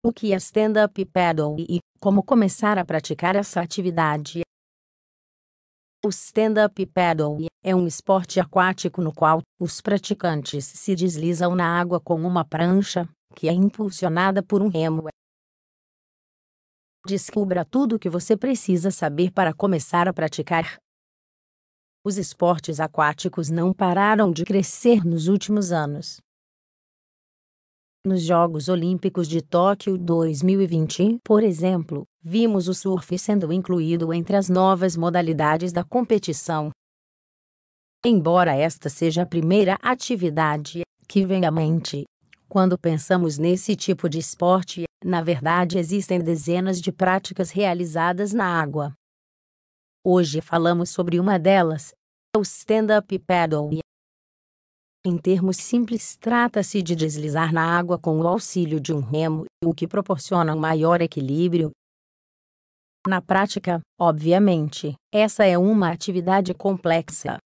O que é stand-up paddle e como começar a praticar essa atividade? O stand-up paddle é um esporte aquático no qual os praticantes se deslizam na água com uma prancha, que é impulsionada por um remo. Descubra tudo o que você precisa saber para começar a praticar. Os esportes aquáticos não pararam de crescer nos últimos anos. Nos Jogos Olímpicos de Tóquio 2020, por exemplo, vimos o surf sendo incluído entre as novas modalidades da competição. Embora esta seja a primeira atividade que vem à mente quando pensamos nesse tipo de esporte, na verdade existem dezenas de práticas realizadas na água. Hoje falamos sobre uma delas, o stand-up paddle. Em termos simples, trata-se de deslizar na água com o auxílio de um remo, o que proporciona um maior equilíbrio. Na prática, obviamente, essa é uma atividade complexa.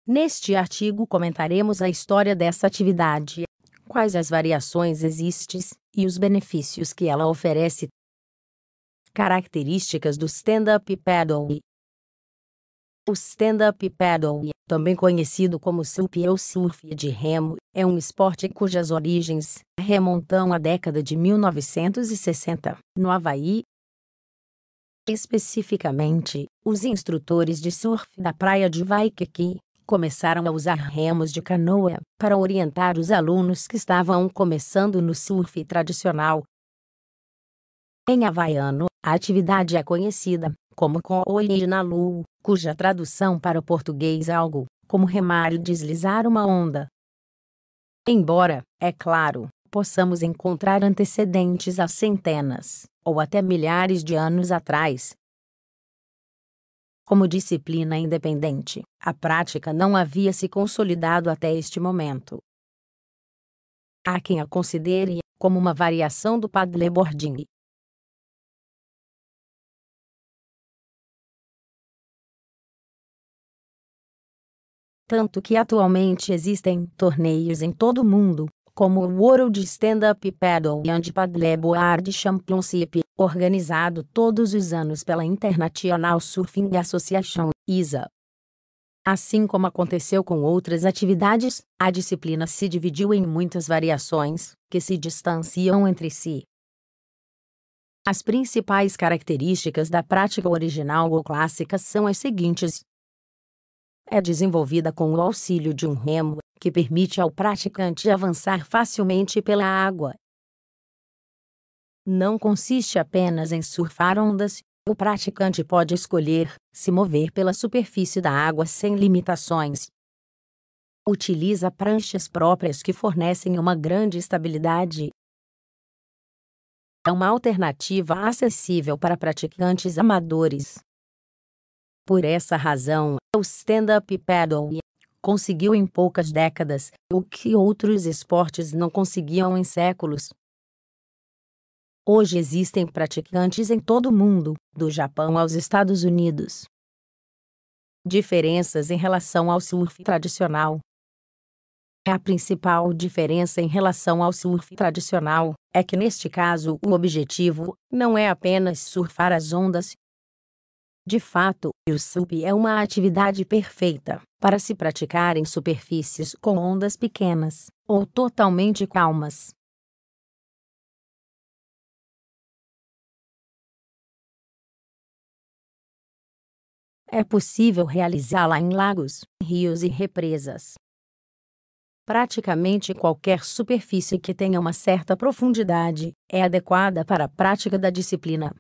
Neste artigo comentaremos a história dessa atividade, quais as variações existem e os benefícios que ela oferece. Características do stand-up paddle. O stand-up paddle, também conhecido como SUP ou surf de remo, é um esporte cujas origens remontam à década de 1960, no Havaí. Especificamente, os instrutores de surf da praia de Waikiki começaram a usar remos de canoa para orientar os alunos que estavam começando no surf tradicional. Em havaiano, a atividade é conhecida como ko'oli nalu, cuja tradução para o português é algo como remar e deslizar uma onda. Embora, é claro, possamos encontrar antecedentes há centenas, ou até milhares de anos atrás. Como disciplina independente, a prática não havia se consolidado até este momento. Há quem a considere como uma variação do paddleboarding. Tanto que atualmente existem torneios em todo o mundo, como o World Stand-Up Paddle and Paddleboard Championship, organizado todos os anos pela International Surfing Association, ISA. Assim como aconteceu com outras atividades, a disciplina se dividiu em muitas variações, que se distanciam entre si. As principais características da prática original ou clássica são as seguintes. É desenvolvida com o auxílio de um remo, que permite ao praticante avançar facilmente pela água. Não consiste apenas em surfar ondas, o praticante pode escolher se mover pela superfície da água sem limitações. Utiliza pranchas próprias que fornecem uma grande estabilidade. É uma alternativa acessível para praticantes amadores. Por essa razão, o stand-up paddle conseguiu em poucas décadas o que outros esportes não conseguiam em séculos. Hoje existem praticantes em todo o mundo, do Japão aos Estados Unidos. Diferenças em relação ao surf tradicional. A principal diferença em relação ao surf tradicional é que neste caso o objetivo não é apenas surfar as ondas. De fato, o SUP é uma atividade perfeita para se praticar em superfícies com ondas pequenas ou totalmente calmas. É possível realizá-la em lagos, rios e represas. Praticamente qualquer superfície que tenha uma certa profundidade é adequada para a prática da disciplina.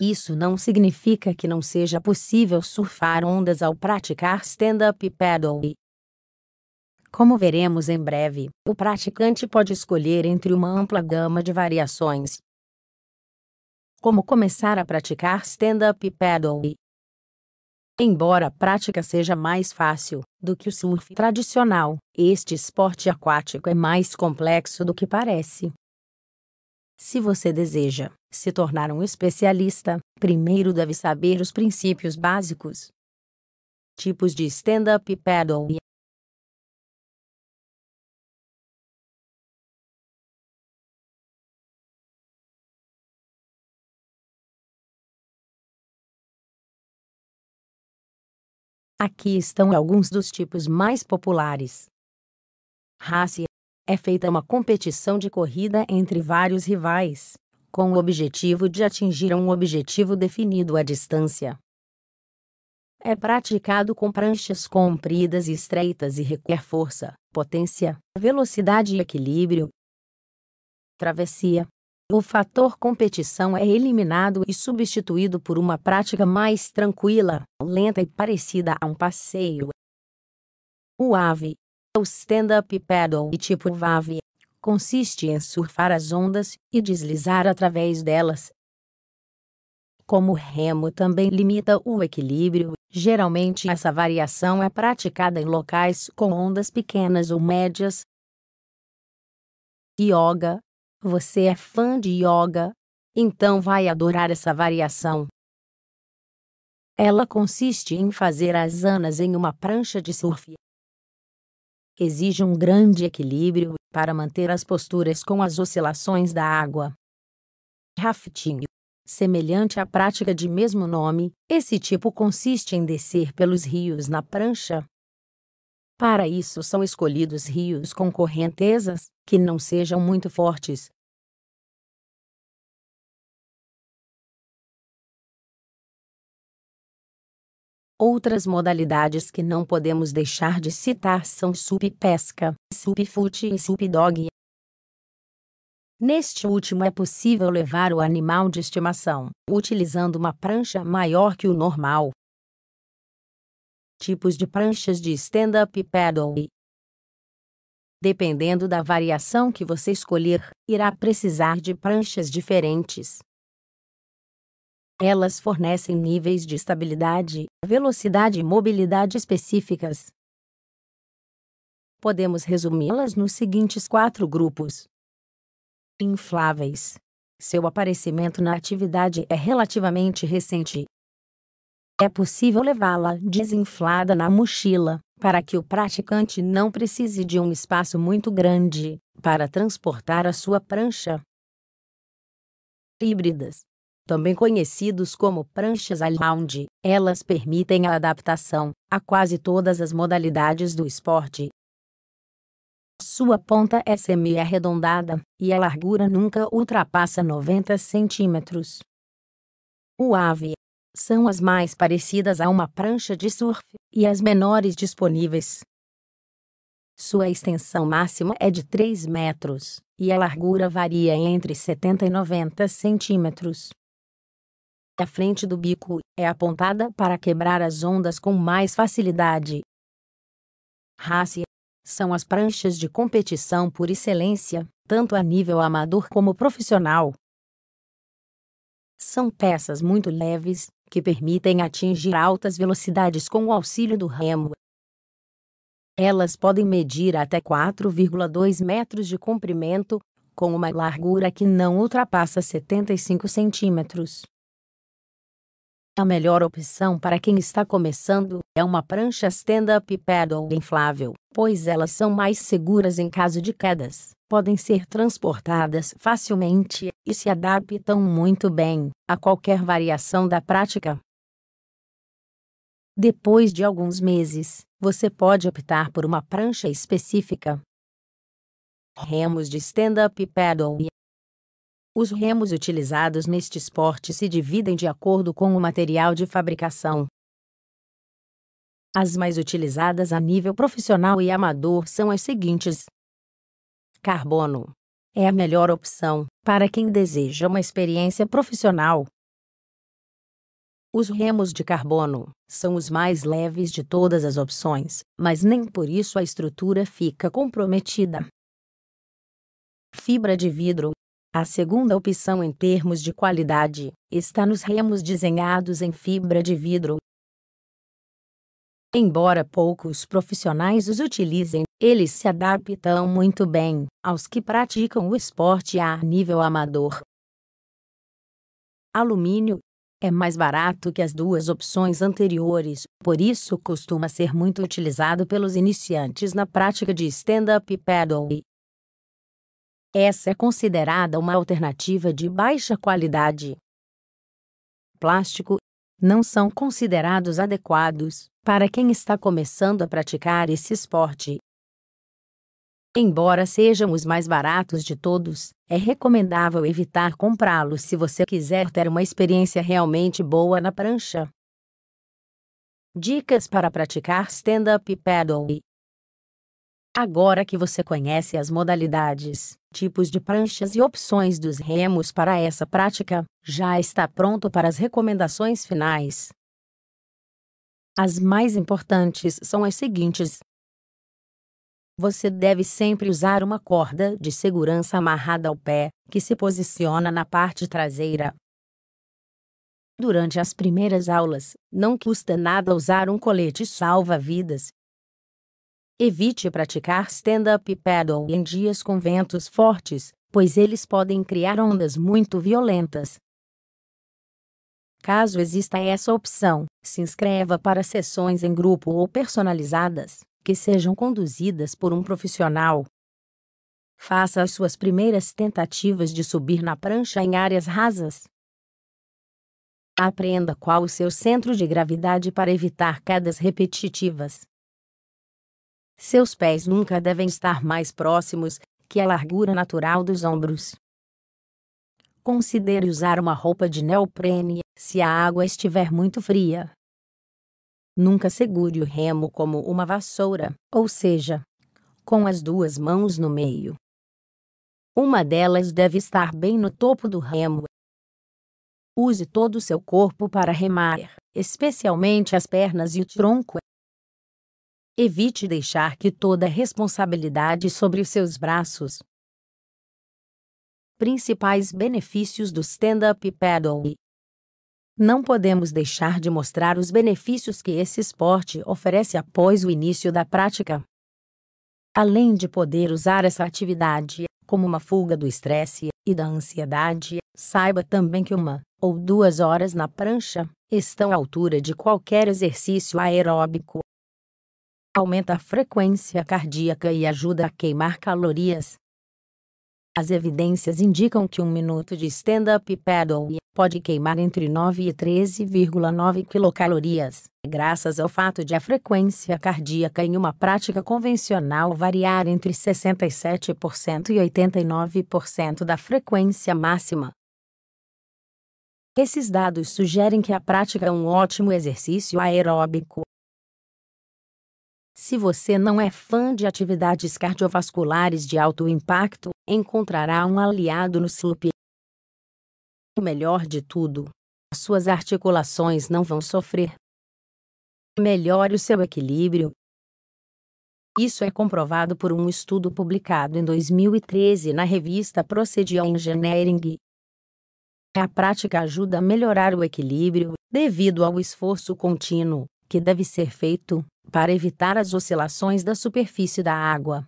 Isso não significa que não seja possível surfar ondas ao praticar stand-up paddle. Como veremos em breve, o praticante pode escolher entre uma ampla gama de variações. Como começar a praticar stand-up paddle? Embora a prática seja mais fácil do que o surf tradicional, este esporte aquático é mais complexo do que parece. Se você deseja se tornar um especialista, primeiro deve saber os princípios básicos. Tipos de stand-up paddle. Aqui estão alguns dos tipos mais populares. Race. É feita uma competição de corrida entre vários rivais, com o objetivo de atingir um objetivo definido à distância. É praticado com pranchas compridas e estreitas e requer força, potência, velocidade e equilíbrio. Travessia. O fator competição é eliminado e substituído por uma prática mais tranquila, lenta e parecida a um passeio. Wave. O stand-up paddle tipo wave consiste em surfar as ondas e deslizar através delas. Como o remo também limita o equilíbrio, geralmente essa variação é praticada em locais com ondas pequenas ou médias. Yoga. Você é fã de yoga? Então vai adorar essa variação. Ela consiste em fazer asanas em uma prancha de surf. Exige um grande equilíbrio para manter as posturas com as oscilações da água. Rafting. Semelhante à prática de mesmo nome, esse tipo consiste em descer pelos rios na prancha. Para isso são escolhidos rios com correntezas que não sejam muito fortes. Outras modalidades que não podemos deixar de citar são sup-pesca, sup-fute e sup-dog. Neste último é possível levar o animal de estimação, utilizando uma prancha maior que o normal. Tipos de pranchas de stand-up paddle. Dependendo da variação que você escolher, irá precisar de pranchas diferentes. Elas fornecem níveis de estabilidade, velocidade e mobilidade específicas. Podemos resumi-las nos seguintes 4 grupos. Infláveis. Seu aparecimento na atividade é relativamente recente. É possível levá-la desinflada na mochila, para que o praticante não precise de um espaço muito grande para transportar a sua prancha. Híbridas. Também conhecidos como pranchas all-round, elas permitem a adaptação a quase todas as modalidades do esporte. Sua ponta é semi-arredondada, e a largura nunca ultrapassa 90 centímetros. Wave. São as mais parecidas a uma prancha de surf, e as menores disponíveis. Sua extensão máxima é de 3 metros, e a largura varia entre 70 e 90 centímetros. A frente do bico é apontada para quebrar as ondas com mais facilidade. Race. São as pranchas de competição por excelência, tanto a nível amador como profissional. São peças muito leves, que permitem atingir altas velocidades com o auxílio do remo. Elas podem medir até 4,2 metros de comprimento, com uma largura que não ultrapassa 75 centímetros. A melhor opção para quem está começando é uma prancha stand-up paddle inflável, pois elas são mais seguras em caso de quedas, podem ser transportadas facilmente e se adaptam muito bem a qualquer variação da prática. Depois de alguns meses, você pode optar por uma prancha específica. Remos de stand-up paddle. Os remos utilizados neste esporte se dividem de acordo com o material de fabricação. As mais utilizadas a nível profissional e amador são as seguintes. Carbono. É a melhor opção para quem deseja uma experiência profissional. Os remos de carbono são os mais leves de todas as opções, mas nem por isso a estrutura fica comprometida. Fibra de vidro. A segunda opção em termos de qualidade está nos remos desenhados em fibra de vidro. Embora poucos profissionais os utilizem, eles se adaptam muito bem aos que praticam o esporte a nível amador. Alumínio. É mais barato que as duas opções anteriores, por isso costuma ser muito utilizado pelos iniciantes na prática de stand-up paddle. Essa é considerada uma alternativa de baixa qualidade. Plástico. não são considerados adequados para quem está começando a praticar esse esporte. Embora sejam os mais baratos de todos, é recomendável evitar comprá-los se você quiser ter uma experiência realmente boa na prancha. Dicas para praticar stand-up paddle. Agora que você conhece as modalidades, tipos de pranchas e opções dos remos para essa prática, já está pronto para as recomendações finais. As mais importantes são as seguintes. Você deve sempre usar uma corda de segurança amarrada ao pé, que se posiciona na parte traseira. Durante as primeiras aulas, não custa nada usar um colete salva-vidas. Evite praticar stand-up paddle em dias com ventos fortes, pois eles podem criar ondas muito violentas. Caso exista essa opção, se inscreva para sessões em grupo ou personalizadas, que sejam conduzidas por um profissional. Faça as suas primeiras tentativas de subir na prancha em áreas rasas. Aprenda qual o seu centro de gravidade para evitar quedas repetitivas. Seus pés nunca devem estar mais próximos que a largura natural dos ombros. Considere usar uma roupa de neoprene se a água estiver muito fria. Nunca segure o remo como uma vassoura, ou seja, com as duas mãos no meio. Uma delas deve estar bem no topo do remo. Use todo o seu corpo para remar, especialmente as pernas e o tronco. Evite deixar que toda a responsabilidade sobre os seus braços. Principais benefícios do stand-up paddle. Não podemos deixar de mostrar os benefícios que esse esporte oferece após o início da prática. Além de poder usar essa atividade como uma fuga do estresse e da ansiedade, saiba também que 1 ou 2 horas na prancha estão à altura de qualquer exercício aeróbico. Aumenta a frequência cardíaca e ajuda a queimar calorias. As evidências indicam que 1 minuto de stand-up paddle pode queimar entre 9 e 13,9 quilocalorias, graças ao fato de a frequência cardíaca em uma prática convencional variar entre 67% e 89% da frequência máxima. Esses dados sugerem que a prática é um ótimo exercício aeróbico. Se você não é fã de atividades cardiovasculares de alto impacto, encontrará um aliado no SUP. O melhor de tudo, suas articulações não vão sofrer. Melhore o seu equilíbrio. Isso é comprovado por um estudo publicado em 2013 na revista Procedural Engineering. A prática ajuda a melhorar o equilíbrio, devido ao esforço contínuo, que deve ser feito para evitar as oscilações da superfície da água.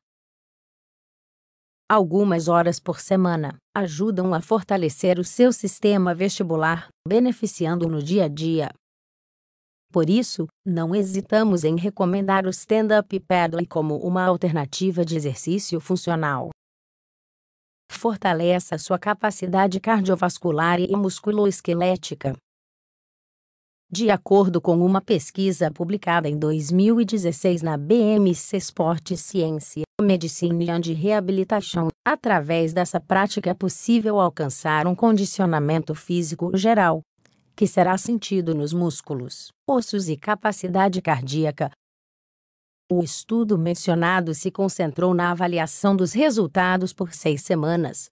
Algumas horas por semana ajudam a fortalecer o seu sistema vestibular, beneficiando-o no dia a dia. Por isso, não hesitamos em recomendar o stand-up paddle como uma alternativa de exercício funcional. Fortaleça sua capacidade cardiovascular e musculoesquelética. De acordo com uma pesquisa publicada em 2016 na BMC Sport Science, Medicine and Rehabilitation, através dessa prática é possível alcançar um condicionamento físico geral, que será sentido nos músculos, ossos e capacidade cardíaca. O estudo mencionado se concentrou na avaliação dos resultados por 6 semanas.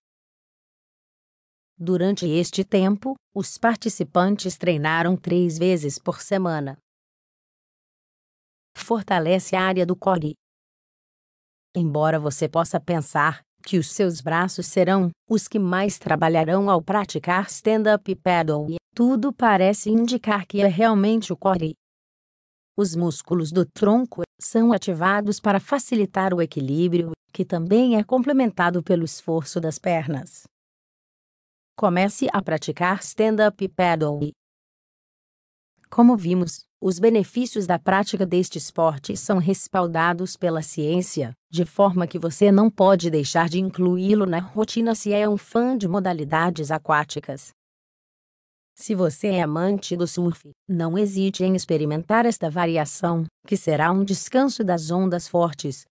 Durante este tempo, os participantes treinaram 3 vezes por semana. Fortalece a área do core. Embora você possa pensar que os seus braços serão os que mais trabalharão ao praticar stand-up paddle, tudo parece indicar que é realmente o core. Os músculos do tronco são ativados para facilitar o equilíbrio, que também é complementado pelo esforço das pernas. Comece a praticar stand-up paddle. Como vimos, os benefícios da prática deste esporte são respaldados pela ciência, de forma que você não pode deixar de incluí-lo na rotina se é um fã de modalidades aquáticas. Se você é amante do surf, não hesite em experimentar esta variação, que será um descanso das ondas fortes.